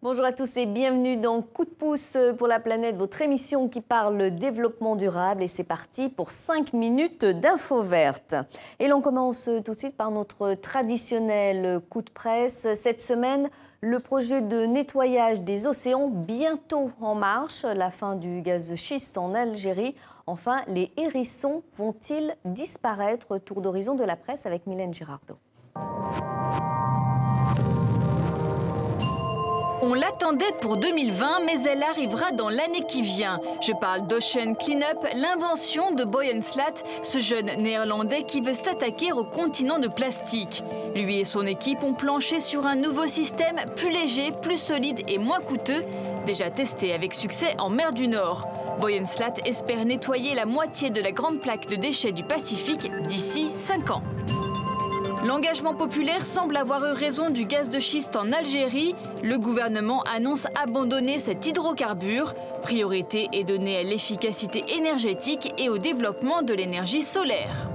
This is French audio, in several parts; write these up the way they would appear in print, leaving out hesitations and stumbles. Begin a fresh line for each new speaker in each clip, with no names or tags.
Bonjour à tous et bienvenue dans Coup de pouce pour la planète, votre émission qui parle développement durable. Et c'est parti pour 5 minutes d'infos vertes. Et l'on commence tout de suite par notre traditionnel coup de presse. Cette semaine, le projet de nettoyage des océans bientôt en marche. La fin du gaz de schiste en Algérie. Enfin, les hérissons vont-ils disparaître? Tour d'horizon de la presse avec Mylène Girardot.
On l'attendait pour 2020, mais elle arrivera dans l'année qui vient. Je parle d'Ocean Cleanup, l'invention de Boyan Slat, ce jeune néerlandais qui veut s'attaquer au continent de plastique. Lui et son équipe ont planché sur un nouveau système plus léger, plus solide et moins coûteux, déjà testé avec succès en mer du Nord. Boyan Slat espère nettoyer la moitié de la grande plaque de déchets du Pacifique d'ici 5 ans. L'engagement populaire semble avoir eu raison du gaz de schiste en Algérie. Le gouvernement annonce abandonner cet hydrocarbure. Priorité est donnée à l'efficacité énergétique et au développement de l'énergie solaire.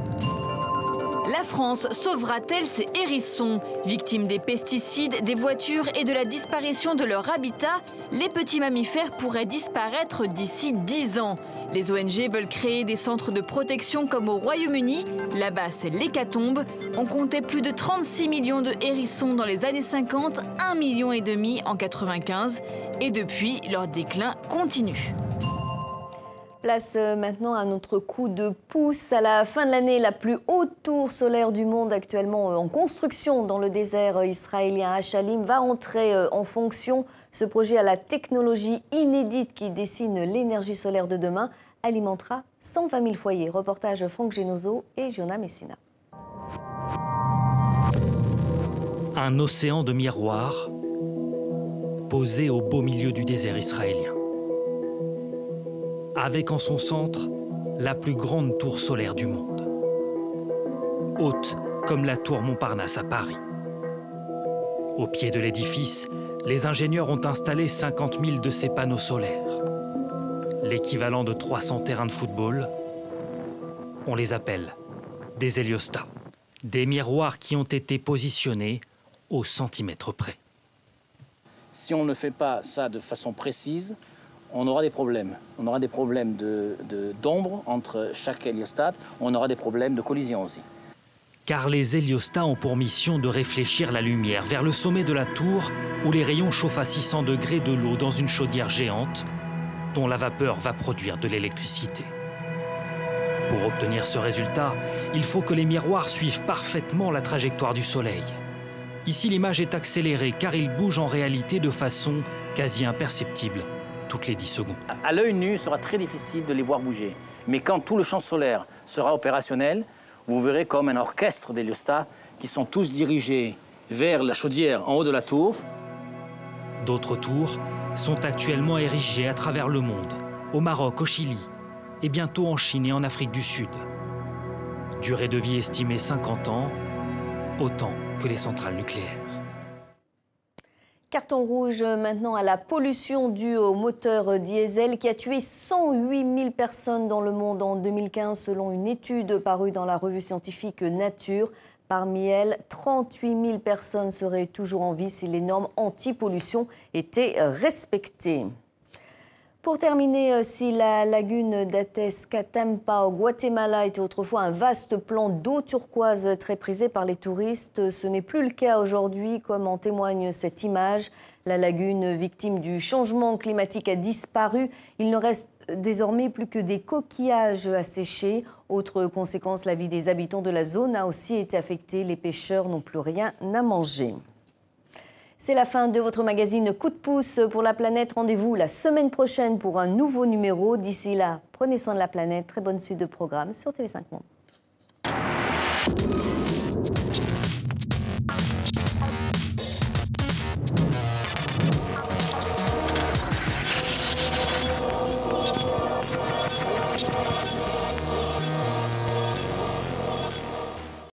La France sauvera-t-elle ses hérissons? Victimes des pesticides, des voitures et de la disparition de leur habitat, les petits mammifères pourraient disparaître d'ici 10 ans. Les ONG veulent créer des centres de protection comme au Royaume-Uni. Là-bas, c'est l'hécatombe. On comptait plus de 36 millions de hérissons dans les années 50, 1,5 million en 95. Et depuis, leur déclin continue.
Place maintenant à notre coup de pouce. À la fin de l'année, la plus haute tour solaire du monde actuellement en construction dans le désert israélien Hachalim va entrer en fonction. Ce projet à la technologie inédite qui dessine l'énergie solaire de demain alimentera 120 000 foyers. Reportage Franck Genozo et Giona Messina.
Un océan de miroirs posé au beau milieu du désert israélien. Avec en son centre la plus grande tour solaire du monde. Haute comme la tour Montparnasse à Paris. Au pied de l'édifice, les ingénieurs ont installé 50 000 de ces panneaux solaires. L'équivalent de 300 terrains de football. On les appelle des héliostats. Des miroirs qui ont été positionnés au centimètre près.
Si on ne fait pas ça de façon précise, on aura des problèmes. On aura des problèmes d'ombre entre chaque héliostat. On aura des problèmes de collision aussi.
Car les héliostats ont pour mission de réfléchir la lumière vers le sommet de la tour où les rayons chauffent à 600 degrés de l'eau dans une chaudière géante dont la vapeur va produire de l'électricité. Pour obtenir ce résultat, il faut que les miroirs suivent parfaitement la trajectoire du soleil. Ici, l'image est accélérée car il bouge en réalité de façon quasi imperceptible. Toutes les 10 secondes.
À l'œil nu, il sera très difficile de les voir bouger. Mais quand tout le champ solaire sera opérationnel, vous verrez comme un orchestre d'héliostats qui sont tous dirigés vers la chaudière en haut de la tour.
D'autres tours sont actuellement érigées à travers le monde, au Maroc, au Chili, et bientôt en Chine et en Afrique du Sud. Durée de vie estimée 50 ans, autant que les centrales nucléaires.
Carton rouge maintenant à la pollution due au moteur diesel qui a tué 108 000 personnes dans le monde en 2015 selon une étude parue dans la revue scientifique Nature. Parmi elles, 38 000 personnes seraient toujours en vie si les normes anti-pollution étaient respectées. Pour terminer, si la lagune d'Atezcatlampa au Guatemala était autrefois un vaste plan d'eau turquoise très prisé par les touristes, ce n'est plus le cas aujourd'hui, comme en témoigne cette image. La lagune, victime du changement climatique, a disparu. Il ne reste désormais plus que des coquillages à sécher. Autre conséquence, la vie des habitants de la zone a aussi été affectée. Les pêcheurs n'ont plus rien à manger. C'est la fin de votre magazine Coup de pouce pour la planète. Rendez-vous la semaine prochaine pour un nouveau numéro. D'ici là, prenez soin de la planète. Très bonne suite de programme sur TV5 Monde.